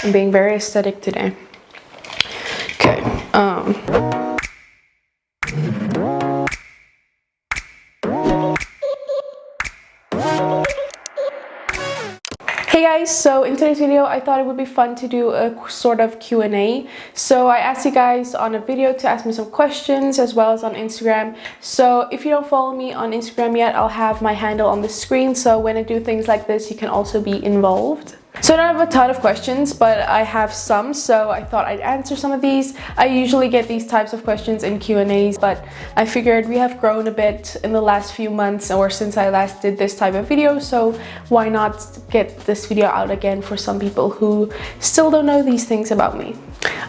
I'm being very aesthetic today. Okay. Hey guys, so in today's video I thought it would be fun to do a sort of Q&A. So I asked you guys on a video to ask me some questions as well as on Instagram. So if you don't follow me on Instagram yet, I'll have my handle on the screen, so when I do things like this you can also be involved. So I don't have a ton of questions, but I have some, so I thought I'd answer some of these. I usually get these types of questions in Q&As, but I figured we have grown a bit in the last few months or since I last did this type of video, so why not get this video out again for some people who still don't know these things about me.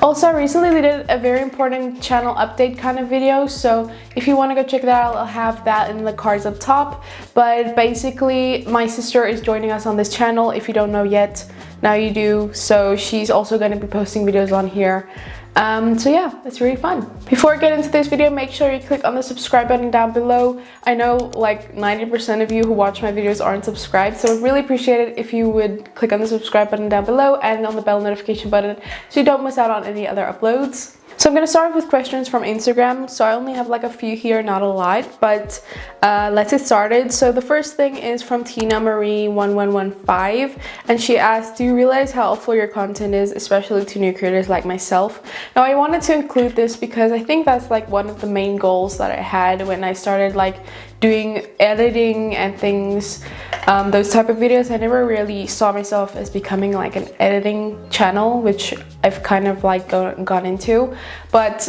Also, recently we did a very important channel update kind of video, so if you want to go check that out, I'll have that in the cards up top. But basically, my sister is joining us on this channel. If you don't know yet, now you do. So she's also going to be posting videos on here. So yeah, it's really fun. Before I get into this video, make sure you click on the subscribe button down below. I know like 90% of you who watch my videos aren't subscribed, so I'd really appreciate it if you would click on the subscribe button down below and on the bell notification button so you don't miss out on any other uploads. So I'm going to start with questions from Instagram. So I only have like a few here, not a lot, but let's get started. So the first thing is from Tina Marie 1115, and she asked, do you realize how helpful your content is, especially to new creators like myself? Now I wanted to include this because I think that's like one of the main goals that I had when I started like doing editing and things, those type of videos. I never really saw myself as becoming like an editing channel, which I've kind of like gone into, but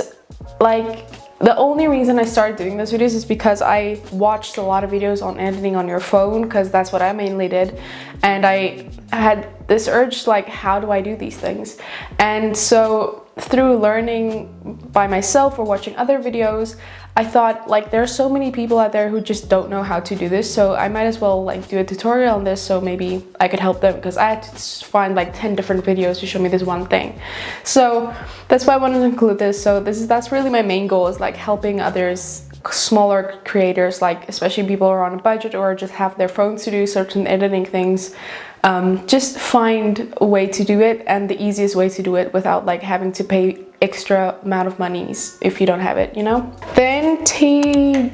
like the only reason I started doing those videos is because I watched a lot of videos on editing on your phone, because that's what I mainly did, and I had this urge like, how do I do these things? And so through learning by myself or watching other videos, I thought like there are so many people out there who just don't know how to do this, so I might as well like do a tutorial on this, so maybe I could help them, because I had to find like 10 different videos to show me this one thing. So that's why I wanted to include this. So that's really my main goal, is like helping others, smaller creators, like especially people who are on a budget or just have their phones to do certain editing things. Just find a way to do it, and the easiest way to do it without like having to pay extra amount of monies if you don't have it, you know. Then Sweeney_AF,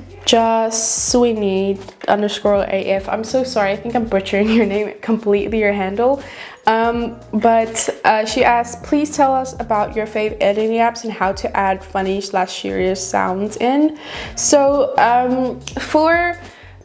I'm so sorry, I think I'm butchering your name completely, your handle, but she asked, please tell us about your fave editing apps and how to add funny/serious sounds in. So for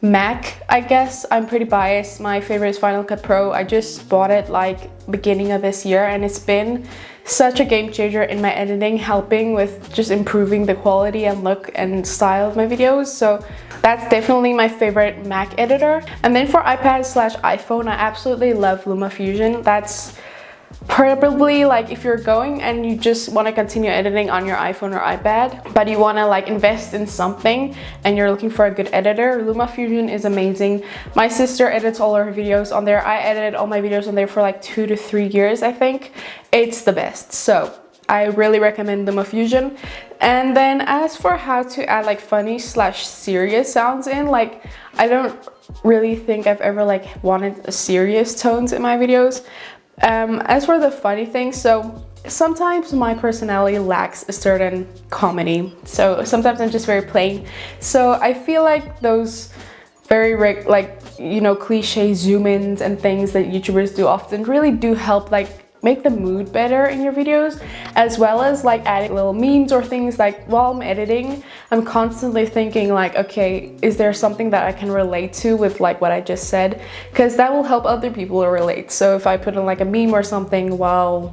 Mac, I guess I'm pretty biased. My favorite is Final Cut Pro. I just bought it like beginning of this year, and it's been such a game changer in my editing, helping with just improving the quality and look and style of my videos. So that's definitely my favorite Mac editor. And then for iPad/iPhone, I absolutely love LumaFusion. That's probably like if you're going and you just want to continue editing on your iPhone or iPad, but you want to like invest in something and you're looking for a good editor, LumaFusion is amazing. My sister edits all her videos on there. I edited all my videos on there for like 2 to 3 years, I think. It's the best. So I really recommend LumaFusion. And then as for how to add like funny/serious sounds in, like I don't really think I've ever like wanted serious tones in my videos. As for the funny thing, so sometimes my personality lacks a certain comedy, so sometimes I'm just very plain, so I feel like those very like, you know, cliche zoom-ins and things that YouTubers do often really do help like make the mood better in your videos, as well as like adding little memes or things. Like while I'm editing, I'm constantly thinking like, okay, is there something that I can relate to with like what I just said, because that will help other people relate. So if I put in like a meme or something while,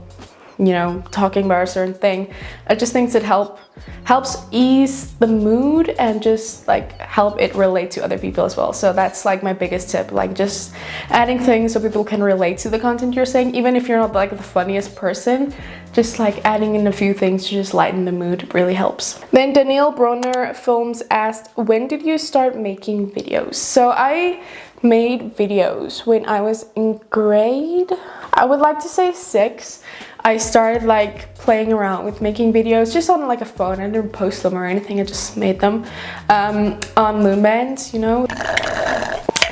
you know, talking about a certain thing, I just think it helps ease the mood and just like help it relate to other people as well. So that's like my biggest tip, like just adding things so people can relate to the content you're saying, even if you're not like the funniest person. Just like adding in a few things to just lighten the mood really helps. Then Danielle Bronner Films asked, when did you start making videos? So I made videos when I was in grade, I would like to say 6. I started like playing around with making videos just on like a phone. I didn't post them or anything, I just made them on Moonband, you know.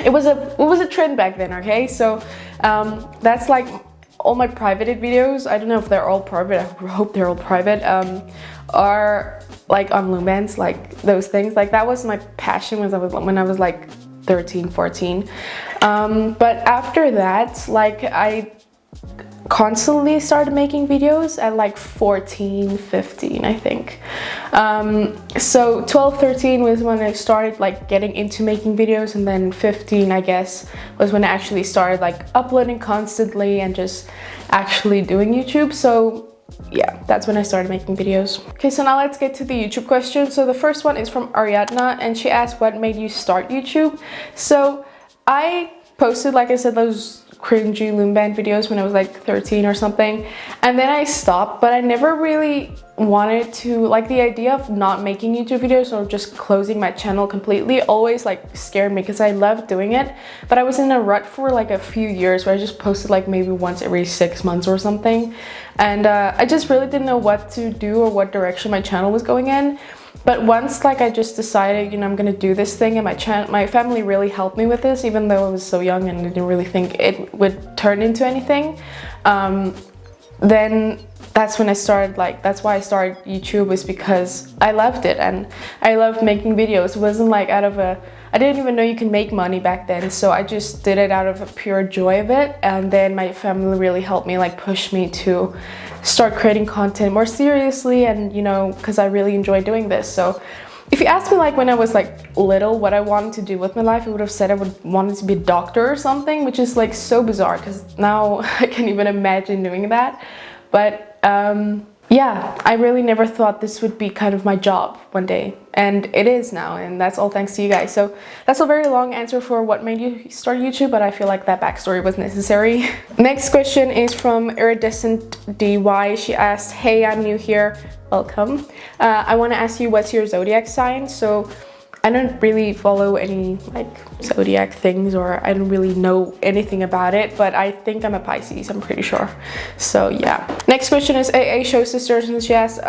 It was a trend back then, okay? So that's like all my private videos, I don't know if they're all private, I hope they're all private, are like on Lumens, like those things. Like that was my passion when I was like 13, 14. But after that, like I constantly started making videos at like 14, 15, I think. So 12, 13 was when I started like getting into making videos, and then 15, I guess, was when I actually started like uploading constantly and just actually doing YouTube. So yeah, that's when I started making videos. Okay, so now let's get to the YouTube questions. So the first one is from Ariadna, and she asked, what made you start YouTube? So I posted, like I said, those cringy loom band videos when I was like 13 or something, and then I stopped. But I never really wanted to, like, the idea of not making YouTube videos or just closing my channel completely always like scared me, because I loved doing it, but I was in a rut for like a few years where I just posted like maybe once every 6 months or something, and I just really didn't know what to do or what direction my channel was going in. But once like I just decided, you know, I'm gonna do this thing, and my family really helped me with this, even though I was so young and I didn't really think it would turn into anything. Then that's when I started, like, that's why I started YouTube, was because I loved it and I loved making videos. It wasn't like out of I didn't even know you can make money back then, so I just did it out of a pure joy of it. And then my family really helped me, like push me to start creating content more seriously, and you know, because I really enjoy doing this. So if you asked me like when I was like little what I wanted to do with my life, I would have said I wanted to be a doctor or something, which is like so bizarre because now I can't even imagine doing that. But yeah, I really never thought this would be kind of my job one day, and it is now, and that's all thanks to you guys. So that's a very long answer for what made you start YouTube, but I feel like that backstory was necessary. Next question is from Iridescent DY. She asked, hey, I'm new here, welcome. I want to ask you, what's your zodiac sign? So I don't really follow any like zodiac things, or I don't really know anything about it, but I think I'm a Pisces, I'm pretty sure. So yeah. Next question is AA Show Sisters, and she asks,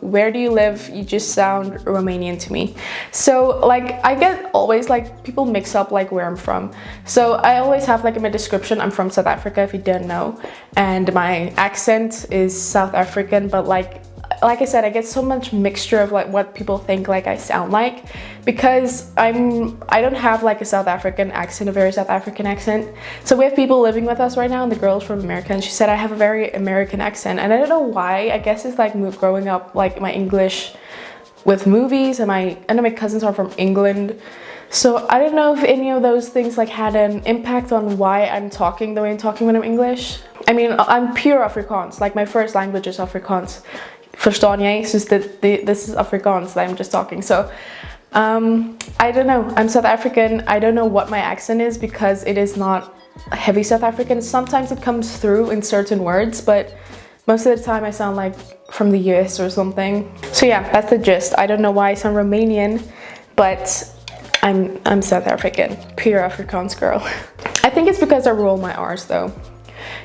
where do you live? You just sound Romanian to me. So like I get always like people mix up like where I'm from. So I always have like in my description, I'm from South Africa, if you didn't know, and my accent is South African, but like I said, I get so much mixture of like what people think like I sound like, because I don't have like a South African accent, a very South African accent. So we have people living with us right now, and the girl's from America, and she said I have a very American accent, and I don't know why. I guess it's like growing up like my English with movies, and I know my cousins are from England. So I don't know if any of those things like had an impact on why I'm talking the way I'm talking when I'm English. I mean, I'm pure Afrikaans, like my first language is Afrikaans. Verstaan jy? So this is Afrikaans that I'm just talking. So I don't know, I'm South African. I don't know what my accent is, because it is not heavy South African. Sometimes it comes through in certain words, but most of the time I sound like from the US or something. So yeah, that's the gist. I don't know why I sound Romanian, but I'm South African, pure Afrikaans girl. I think it's because I roll my R's though.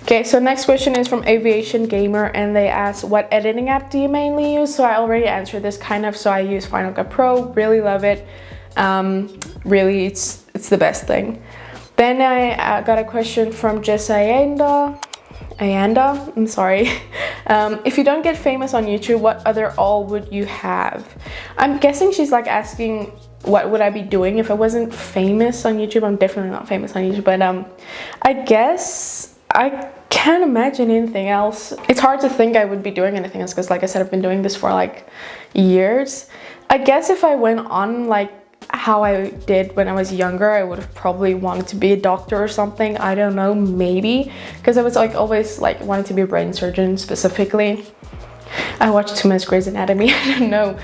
Okay, so next question is from Aviation Gamer, and they ask, what editing app do you mainly use? So I already answered this kind of. So I use Final Cut Pro, really love it. Really, it's the best thing. Then I got a question from Ayanda, I'm sorry. If you don't get famous on YouTube, what other all would you have? I'm guessing she's like asking, what would I be doing if I wasn't famous on YouTube? I'm definitely not famous on YouTube, but I guess I can't imagine anything else. It's hard to think I would be doing anything else, because like I said, I've been doing this for like years. I guess if I went on like how I did when I was younger, I would have probably wanted to be a doctor or something. I don't know, maybe, because I was like always like wanted to be a brain surgeon specifically. I watched too much Grey's Anatomy, I don't know.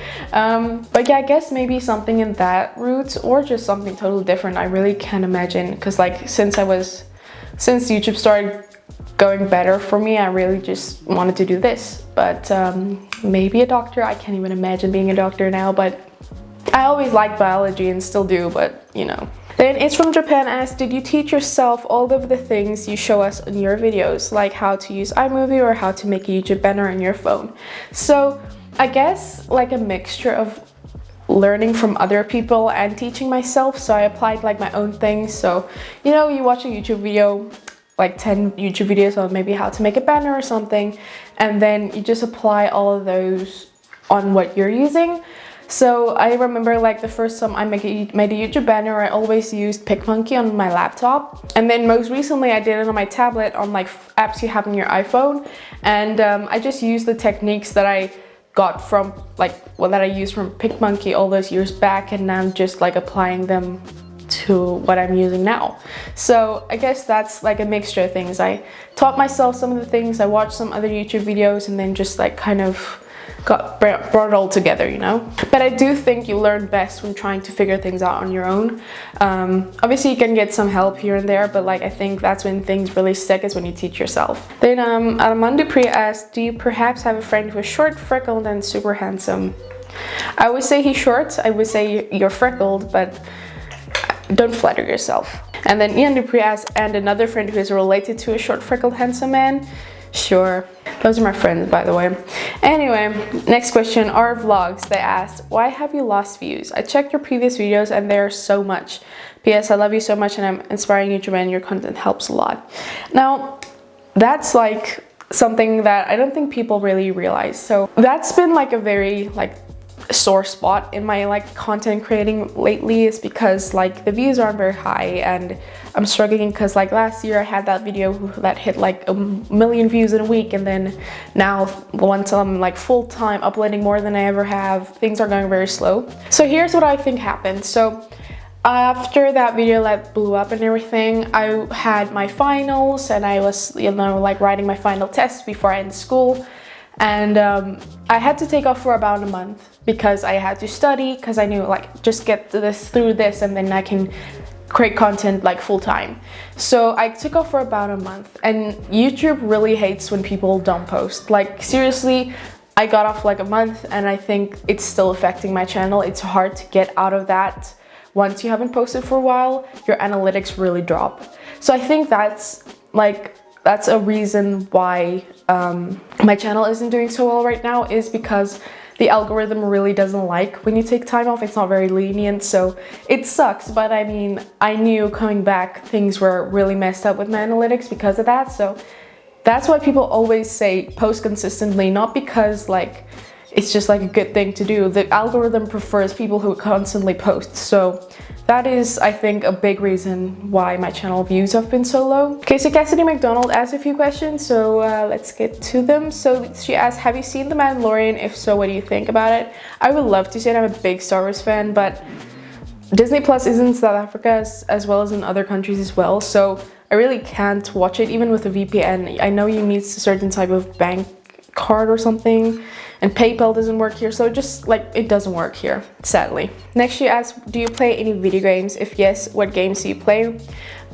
But yeah, I guess maybe something in that route, or just something totally different. I really can't imagine, because like since YouTube started going better for me, I really just wanted to do this. But maybe a doctor. I can't even imagine being a doctor now, but I always liked biology and still do, but you know. Then It's from Japan asked, did you teach yourself all of the things you show us in your videos, like how to use iMovie or how to make a YouTube banner on your phone? So I guess like a mixture of learning from other people and teaching myself. So I applied like my own things. So, you know, you watch a YouTube video, like 10 YouTube videos on maybe how to make a banner or something, and then you just apply all of those on what you're using. So I remember like the first time I made a YouTube banner, I always used PicMonkey on my laptop, and then most recently I did it on my tablet on like apps you have on your iPhone, and I just used the techniques that I got from that I used from PicMonkey all those years back, and now I'm just like applying them to what I'm using now. So I guess that's like a mixture of things. I taught myself some of the things, I watched some other YouTube videos, and then just like kind of brought it all together, you know. But I do think you learn best when trying to figure things out on your own. Obviously you can get some help here and there, but like I think that's when things really stick, is when you teach yourself. Then Armand Dupree asked, do you perhaps have a friend who is short, freckled, and super handsome? I would say he's short. I would say you're freckled, but don't flatter yourself. And then Ian Dupree asked, and another friend who is related to a short, freckled, handsome man? Sure. Those are my friends, by the way. Anyway, next question, our vlogs. They asked, why have you lost views? I checked your previous videos and there's so much. P.S. I love you so much and I'm inspiring YouTuber and your content helps a lot. Now, that's like something that I don't think people really realize. So that's been like a very sore spot in my content creating lately, is because like the views aren't very high, and I'm struggling because like last year I had that video that hit like 1 million views in a week, and then now once I'm like full-time uploading more than I ever have, things are going very slow. So here's what I think happened. So after that video that blew up and everything, I had my finals and I was, you know, like writing my final test before I end school. And I had to take off for about a month because I had to study, because I knew like just get through this and then I can create content like full time. So I took off for about a month, and YouTube really hates when people don't post. Like seriously, I got off like a month and I think it's still affecting my channel. It's hard to get out of that. Once you haven't posted for a while, your analytics really drop. So I think that's a reason why my channel isn't doing so well right now, is because the algorithm really doesn't like when you take time off. It's not very lenient, so it sucks. But I mean, I knew coming back things were really messed up with my analytics because of that. So that's why people always say post consistently, not because like it's just like a good thing to do. The algorithm prefers people who constantly post. So that is, I think, a big reason why my channel views have been so low. Okay, so Cassidy McDonald asked a few questions, so let's get to them. So she asked, have you seen The Mandalorian? If so, what do you think about it? I would love to see it. I'm a big Star Wars fan, but Disney Plus is in South Africa as well as in other countries as well. So I really can't watch it even with a VPN. I know you need a certain type of bank card or something, and PayPal doesn't work here, so just like it doesn't work here, sadly. Next she asked, do you play any video games? If yes, what games do you play?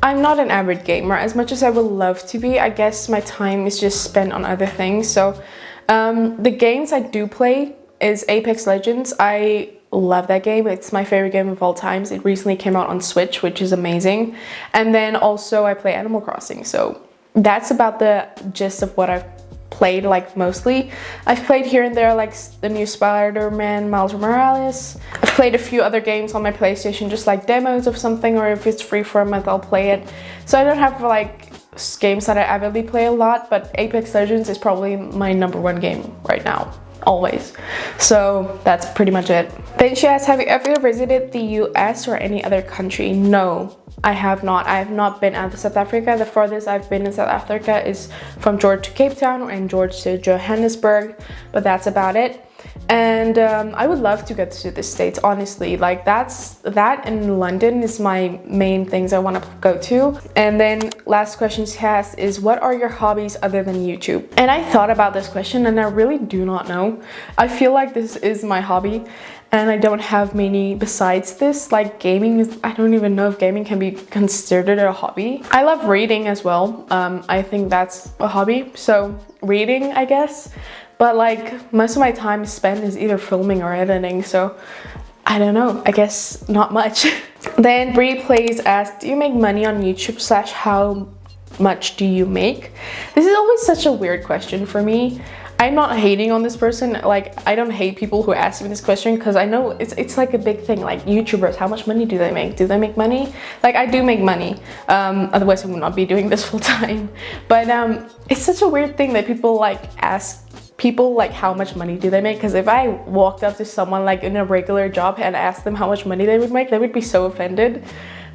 I'm not an avid gamer. As much as I would love to be, I guess my time is just spent on other things. So the games I do play is Apex Legends. I love that game. It's my favorite game of all times. It recently came out on Switch, which is amazing. And then also I play Animal Crossing. So that's about the gist of what I've played, like mostly. I've played here and there like the new Spider-Man Miles Morales. I've played a few other games on my PlayStation, just like demos of something, or if it's free for a month I'll play it. So I don't have like games that I avidly play a lot, but Apex Legends is probably my #1 game right now, always. So that's pretty much it. Then she asked, have you ever visited the US or any other country? No, I have not. I have not been out of South Africa. The farthest I've been in South Africa is from George to Cape Town and George to Johannesburg, but that's about it. And I would love to get to the States, honestly. Like that in London is my main things I want to go to. And then last question she has is, what are your hobbies other than YouTube? And I thought about this question and I really do not know. I feel like this is my hobby and I don't have many besides this. Like gaming is, I don't even know if gaming can be considered a hobby. I love reading as well. I think that's a hobby. So reading, I guess. But like most of my time spent is either filming or editing, so I don't know, I guess not much. Then Bree Plays asked, do you make money on YouTube / how much do you make? This is always such a weird question for me. I'm not hating on this person. Like, I don't hate people who ask me this question, because I know it's like a big thing. Like, YouTubers, how much money do they make? Do they make money? Like, I do make money. Otherwise I would not be doing this full time. But it's such a weird thing that people like ask people like how much money do they make, because if I walked up to someone like in a regular job and asked them how much money they would make, they would be so offended.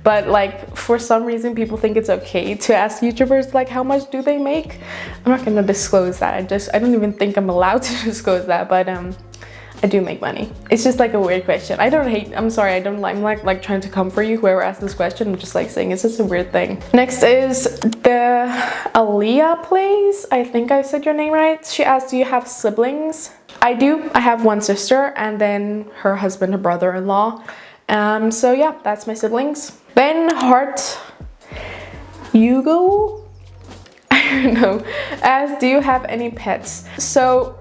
But like, for some reason people think it's okay to ask YouTubers like how much do they make. I'm not gonna disclose that. I don't even think I'm allowed to disclose that, but I do make money. It's just like a weird question. I don't hate, I'm sorry, I'm like trying to come for you, whoever asked this question. I'm just like saying it's just a weird thing. Next is the Aaliyah Plays. I think I said your name right. She asked, do you have siblings? I do. I have one sister, and then her husband, her brother-in-law. So yeah, that's my siblings. Then Heart Hugo, I don't know, asked, do you have any pets? So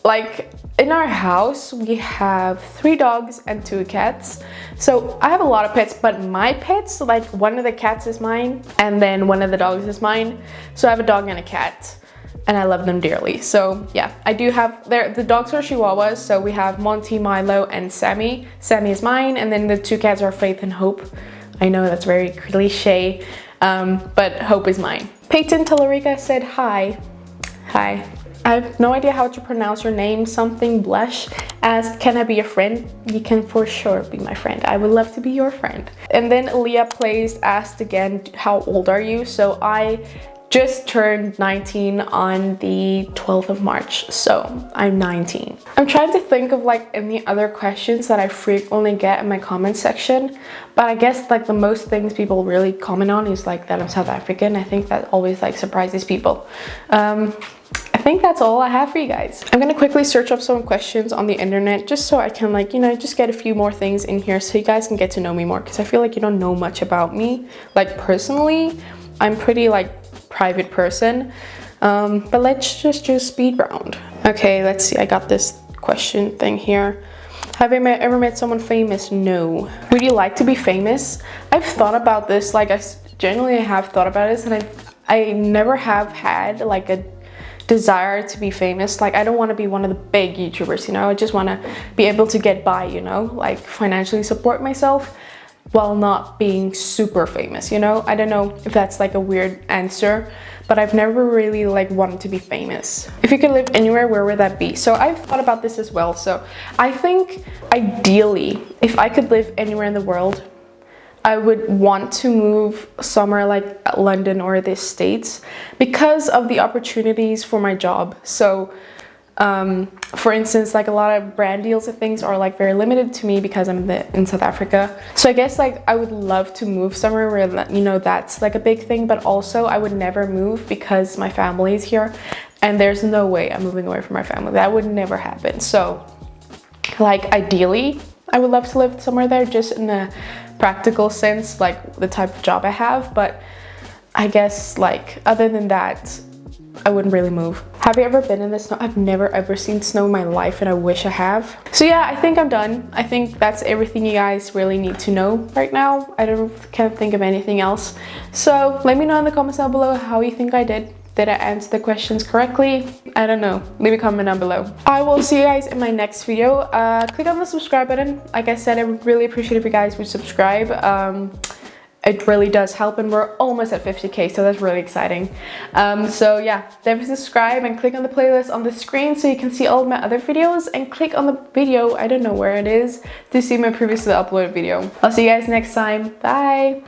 like, in our house we have 3 dogs and 2 cats. So I have a lot of pets, but my pets, like one of the cats is mine and then one of the dogs is mine. So I have a dog and a cat, and I love them dearly. So yeah, I do have, the dogs are Chihuahuas. So we have Monty, Milo, and Sammy. Sammy is mine, and then the 2 cats are Faith and Hope. I know that's very cliche, but Hope is mine. Peyton Tellerica said hi. Hi. I have no idea how to pronounce your name. Something Blush asked, can I be your friend? You can for sure be my friend. I would love to be your friend. And then Aaliyah Plays asked again, how old are you? So I just turned 19 on the 12th of March, so I'm 19. I'm trying to think of like any other questions that I frequently get in my comment section, but I guess like the most things people really comment on is like that I'm South African. I think that always like surprises people. I think that's all I have for you guys. I'm gonna quickly search up some questions on the internet just so I can like, you know, just get a few more things in here so you guys can get to know me more, because I feel like you don't know much about me. Like personally, I'm pretty like private person, but let's just do speed round. Okay, let's see. I got this question thing here. Have I ever met someone famous? No. Would you like to be famous? I've thought about this. Like, I genuinely have thought about this, and I never have had like a desire to be famous. Like, I don't want to be one of the big YouTubers, you know. I just want to be able to get by, you know, like financially support myself while not being super famous, you know. I don't know if that's like a weird answer, but I've never really like wanted to be famous. If you could live anywhere, where would that be? So I've thought about this as well. So I think ideally, if I could live anywhere in the world, I would want to move somewhere like London or the States because of the opportunities for my job. So for instance, like a lot of brand deals and things are like very limited to me because I'm in South Africa. So I guess like I would love to move somewhere where, you know, that's like a big thing, but also I would never move because my family is here and there's no way I'm moving away from my family. That would never happen. So like ideally, I would love to live somewhere there just in a practical sense, like the type of job I have. But I guess like other than that, I wouldn't really move. Have you ever been in the snow? I've never ever seen snow in my life, and I wish I have. So yeah, I think I'm done. I think that's everything you guys really need to know right now. Can't think of anything else. So let me know in the comments down below how you think I did. Did I answer the questions correctly? I don't know. Leave a comment down below. I will see you guys in my next video. Click on the subscribe button. Like I said, I would really appreciate if you guys would subscribe. It really does help, and we're almost at 50k, so that's really exciting. So yeah, definitely subscribe and click on the playlist on the screen so you can see all of my other videos, and click on the video, I don't know where it is, to see my previously uploaded video. I'll see you guys next time. Bye.